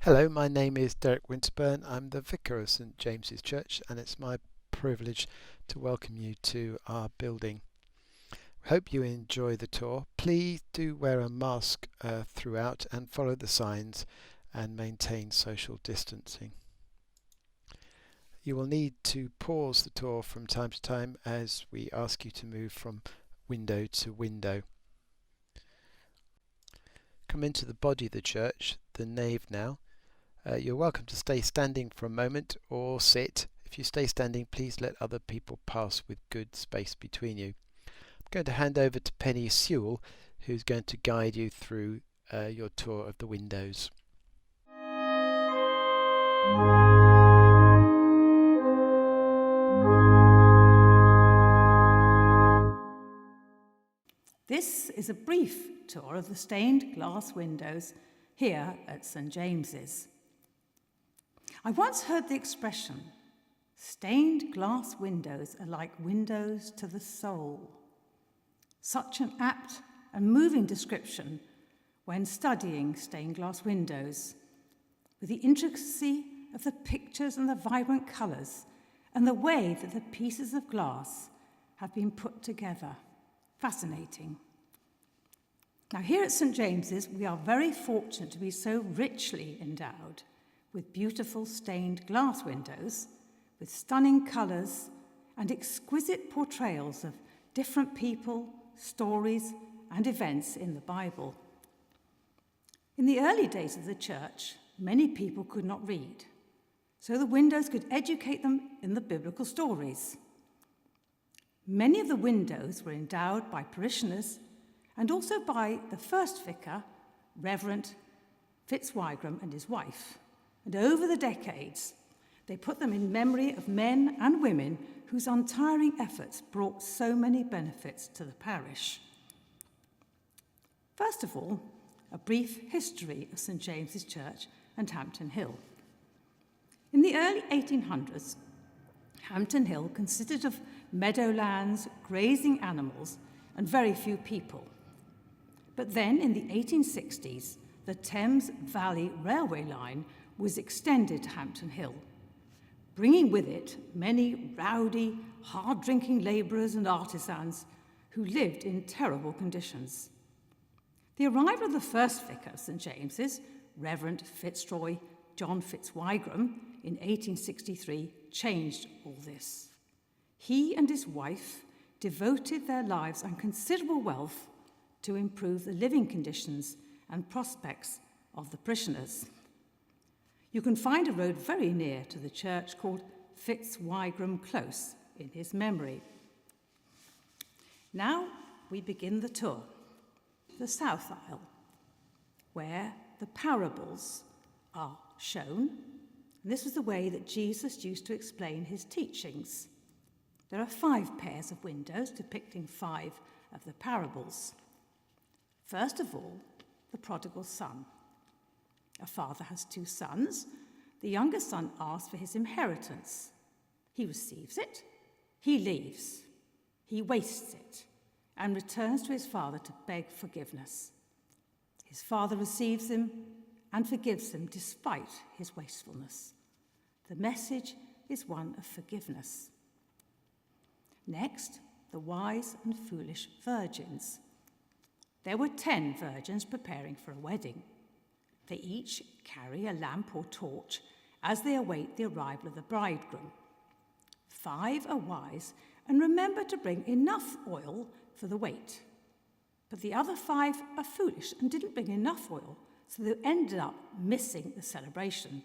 Hello, my name is Derek Winterburn. I'm the vicar of St James's Church, and it's my privilege to welcome you to our building. Hope you enjoy the tour. Please do wear a mask throughout and follow the signs and maintain social distancing. You will need to pause the tour from time to time as we ask you to move from window to window. Come into the body of the church, the nave now. You're welcome to stay standing for a moment or sit. If you stay standing, please let other people pass with good space between you. I'm going to hand over to Penny Sewell, who's going to guide you through your tour of the windows. This is a brief tour of the stained glass windows here at St James's. I once heard the expression, stained glass windows are like windows to the soul. Such an apt and moving description when studying stained glass windows, with the intricacy of the pictures and the vibrant colours and the way that the pieces of glass have been put together. Fascinating. Now, here at St James's, we are very fortunate to be so richly endowed with beautiful stained glass windows, with stunning colours and exquisite portrayals of different people, stories, and events in the Bible. In the early days of the church, many people could not read, so the windows could educate them in the biblical stories. Many of the windows were endowed by parishioners and also by the first vicar, Reverend Fitzwigram, and his wife. And over the decades, they put them in memory of men and women whose untiring efforts brought so many benefits to the parish. First of all, a brief history of St James's Church and Hampton Hill. In the early 1800s, Hampton Hill consisted of meadowlands, grazing animals, and very few people. But then, in the 1860s, the Thames Valley Railway line was extended to Hampton Hill, bringing with it many rowdy, hard-drinking labourers and artisans who lived in terrible conditions. The arrival of the first vicar of St James's, Reverend Fitzroy John Fitzwigram, in 1863 changed all this. He and his wife devoted their lives and considerable wealth to improve the living conditions and prospects of the parishioners. You can find a road very near to the church called Fitzwigram Close in his memory. Now we begin the tour, the south aisle, where the parables are shown. And this was the way that Jesus used to explain his teachings. There are 5 pairs of windows depicting 5 of the parables. First of all, the prodigal son. A father has 2 sons. The younger son asks for his inheritance. He receives it, he leaves, he wastes it, and returns to his father to beg forgiveness. His father receives him and forgives him despite his wastefulness. The message is one of forgiveness. Next, the wise and foolish virgins. There were 10 virgins preparing for a wedding. They each carry a lamp or torch as they await the arrival of the bridegroom. 5 are wise and remember to bring enough oil for the wait. But the other 5 are foolish and didn't bring enough oil, so they ended up missing the celebration.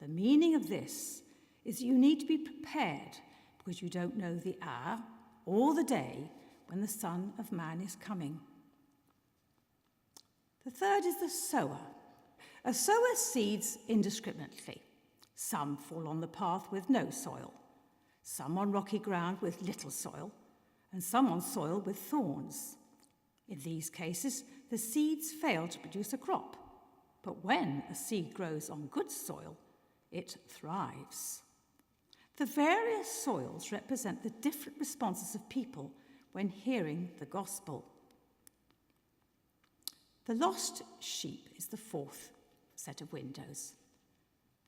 The meaning of this is you need to be prepared because you don't know the hour or the day when the Son of Man is coming. The third is the sower. A sower seeds indiscriminately. Some fall on the path with no soil, some on rocky ground with little soil, and some on soil with thorns. In these cases, the seeds fail to produce a crop, but when a seed grows on good soil, it thrives. The various soils represent the different responses of people when hearing the gospel. The lost sheep is the fourth set of windows.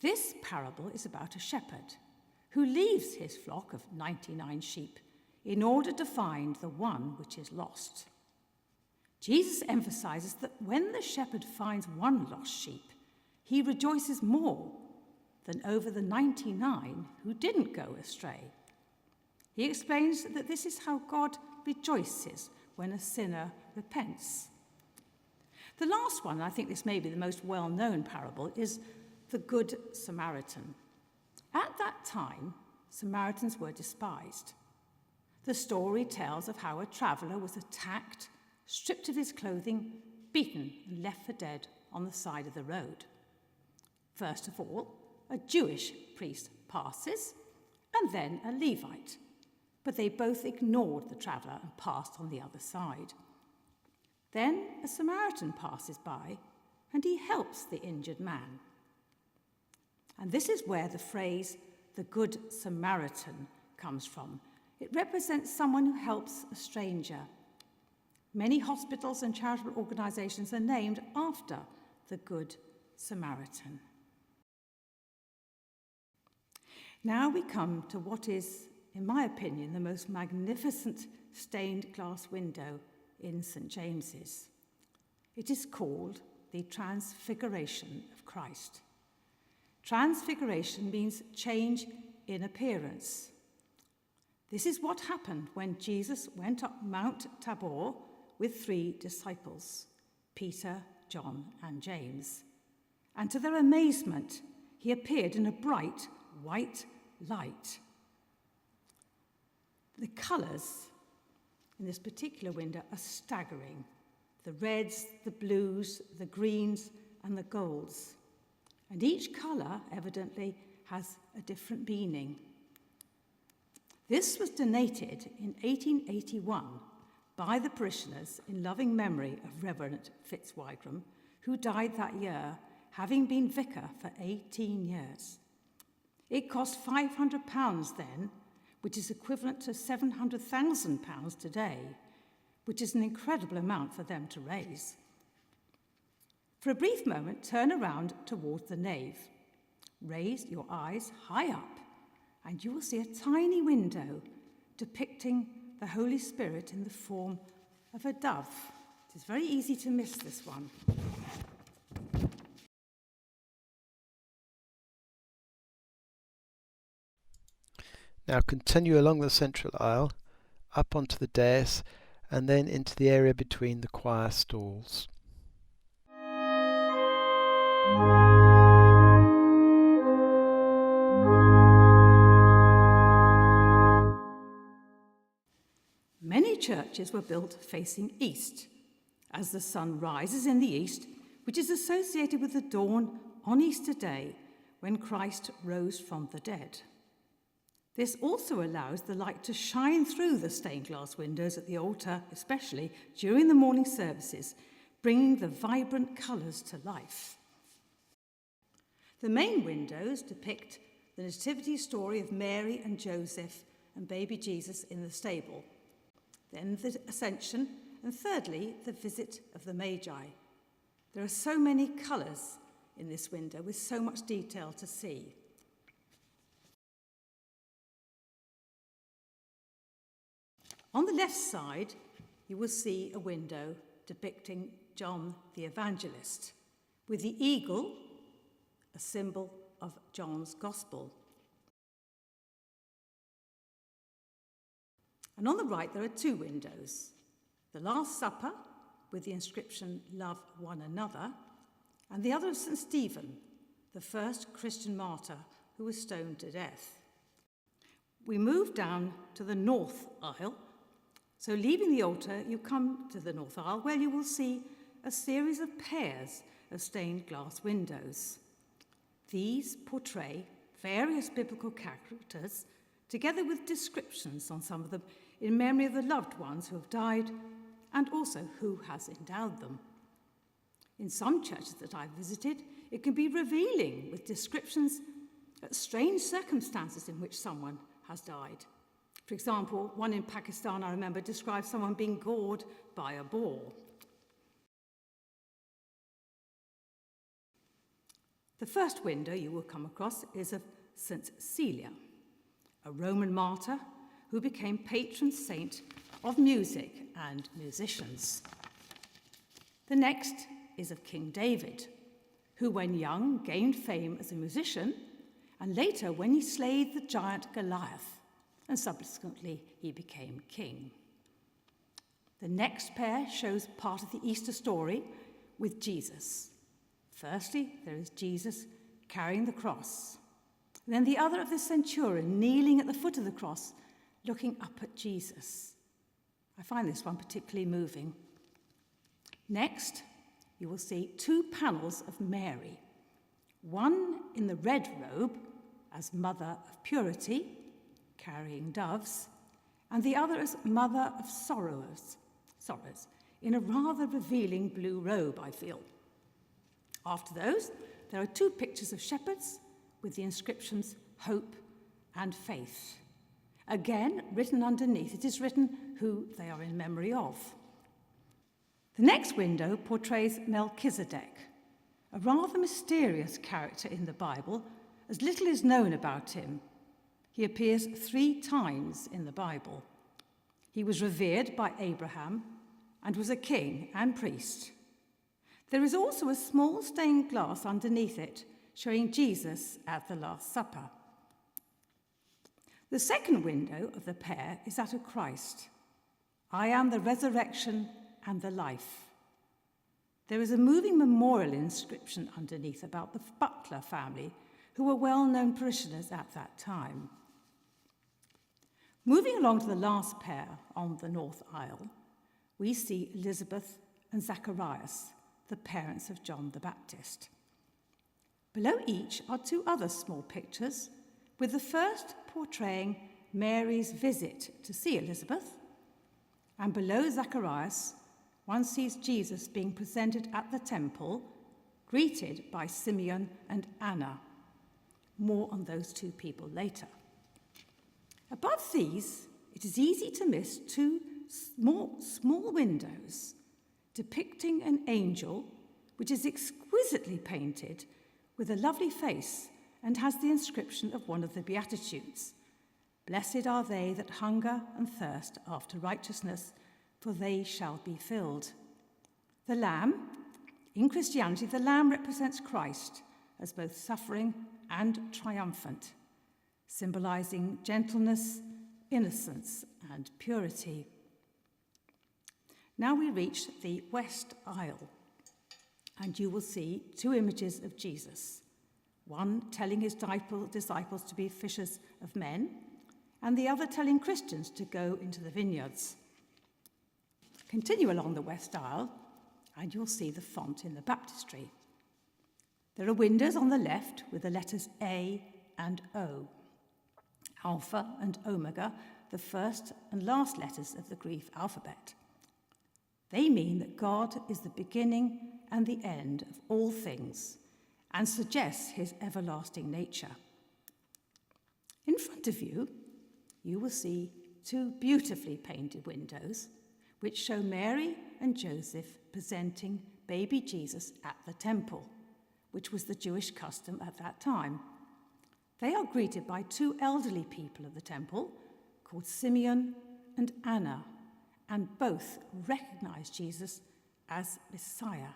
This parable is about a shepherd who leaves his flock of 99 sheep in order to find the one which is lost. Jesus emphasizes that when the shepherd finds one lost sheep, he rejoices more than over the 99 who didn't go astray. He explains that this is how God rejoices when a sinner repents. The last one, and I think this may be the most well-known parable, is the Good Samaritan. At that time, Samaritans were despised. The story tells of how a traveller was attacked, stripped of his clothing, beaten, and left for dead on the side of the road. First of all, a Jewish priest passes, and then a Levite, but they both ignored the traveller and passed on the other side. Then a Samaritan passes by, and he helps the injured man. And this is where the phrase, the Good Samaritan, comes from. It represents someone who helps a stranger. Many hospitals and charitable organisations are named after the Good Samaritan. Now we come to what is, in my opinion, the most magnificent stained glass window in St. James's. It is called the Transfiguration of Christ. Transfiguration means change in appearance. This is what happened when Jesus went up Mount Tabor with 3 disciples, Peter, John, and James. And to their amazement, he appeared in a bright white light. The colours in this particular window are staggering. The reds, the blues, the greens, and the golds. And each colour, evidently, has a different meaning. This was donated in 1881 by the parishioners in loving memory of Reverend Fitzwigram, who died that year, having been vicar for 18 years. It cost £500 then, which is equivalent to £700,000 today, which is an incredible amount for them to raise. For a brief moment, turn around towards the nave. Raise your eyes high up, and you will see a tiny window depicting the Holy Spirit in the form of a dove. It is very easy to miss this one. Now continue along the central aisle, up onto the dais, and then into the area between the choir stalls. Many churches were built facing east, as the sun rises in the east, which is associated with the dawn on Easter Day, when Christ rose from the dead. This also allows the light to shine through the stained glass windows at the altar, especially during the morning services, bringing the vibrant colours to life. The main windows depict the nativity story of Mary and Joseph and baby Jesus in the stable, then the Ascension, and thirdly, the visit of the Magi. There are so many colours in this window with so much detail to see. On the left side, you will see a window depicting John the Evangelist, with the eagle, a symbol of John's Gospel. And on the right, there are 2 windows. The Last Supper, with the inscription, "Love one another," and the other of St. Stephen, the first Christian martyr who was stoned to death. We move down to the north aisle. So leaving the altar, you come to the north aisle, where you will see a series of pairs of stained glass windows. These portray various biblical characters, together with descriptions on some of them in memory of the loved ones who have died and also who has endowed them. In some churches that I've visited, it can be revealing with descriptions of strange circumstances in which someone has died. For example, one in Pakistan, I remember, described someone being gored by a boar. The first window you will come across is of St. Cecilia, a Roman martyr who became patron saint of music and musicians. The next is of King David, who when young gained fame as a musician, and later when he slayed the giant Goliath, and subsequently he became king. The next pair shows part of the Easter story with Jesus. Firstly, there is Jesus carrying the cross. Then the other of the centurion kneeling at the foot of the cross, looking up at Jesus. I find this one particularly moving. Next, you will see two panels of Mary, one in the red robe as Mother of Purity, carrying doves, and the other as Mother of Sorrows, in a rather revealing blue robe, I feel. After those, there are two pictures of shepherds with the inscriptions Hope and Faith. Again, written underneath, it is written who they are in memory of. The next window portrays Melchizedek, a rather mysterious character in the Bible, as little is known about him. He appears 3 times in the Bible. He was revered by Abraham and was a king and priest. There is also a small stained glass underneath it showing Jesus at the Last Supper. The second window of the pair is that of Christ. I am the resurrection and the life. There is a moving memorial inscription underneath about the Butler family, who were well-known parishioners at that time. Moving along to the last pair on the north aisle, we see Elizabeth and Zacharias, the parents of John the Baptist. Below each are 2 other small pictures, with the first portraying Mary's visit to see Elizabeth, and below Zacharias, one sees Jesus being presented at the temple, greeted by Simeon and Anna. More on those 2 people later. Above these, it is easy to miss 2 small windows depicting an angel which is exquisitely painted with a lovely face and has the inscription of one of the Beatitudes. Blessed are they that hunger and thirst after righteousness, for they shall be filled. The Lamb, in Christianity, the Lamb represents Christ as both suffering and triumphant, symbolizing gentleness, innocence, and purity. Now we reach the west aisle, and you will see 2 images of Jesus, one telling his disciples to be fishers of men, and the other telling Christians to go into the vineyards. Continue along the west aisle, and you'll see the font in the baptistry. There are windows on the left with the letters A and O, Alpha and Omega, the first and last letters of the Greek alphabet. They mean that God is the beginning and the end of all things, and suggests his everlasting nature. In front of you, you will see 2 beautifully painted windows, which show Mary and Joseph presenting baby Jesus at the temple, which was the Jewish custom at that time. They are greeted by 2 elderly people of the temple called Simeon and Anna, and both recognize Jesus as Messiah.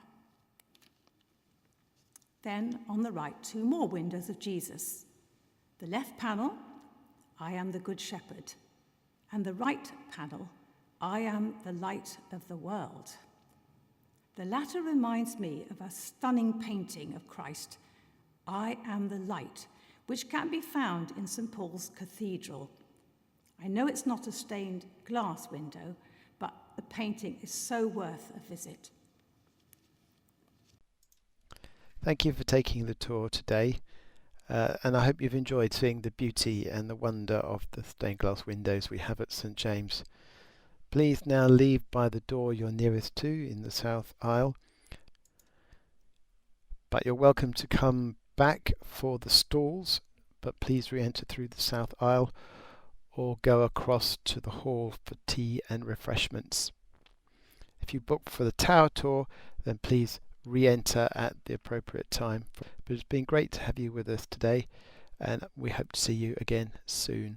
Then on the right, 2 more windows of Jesus. The left panel, I am the Good Shepherd, and the right panel, I am the light of the world. The latter reminds me of a stunning painting of Christ, I am the light, which can be found in St. Paul's Cathedral. I know it's not a stained glass window, but the painting is so worth a visit. Thank you for taking the tour today, and I hope you've enjoyed seeing the beauty and the wonder of the stained glass windows we have at St. James. Please now leave by the door you're nearest to in the south aisle, but you're welcome to come back for the stalls, but please re-enter through the south aisle or go across to the hall for tea and refreshments. If you book for the tower tour, then please re-enter at the appropriate time. But it's been great to have you with us today, and we hope to see you again soon.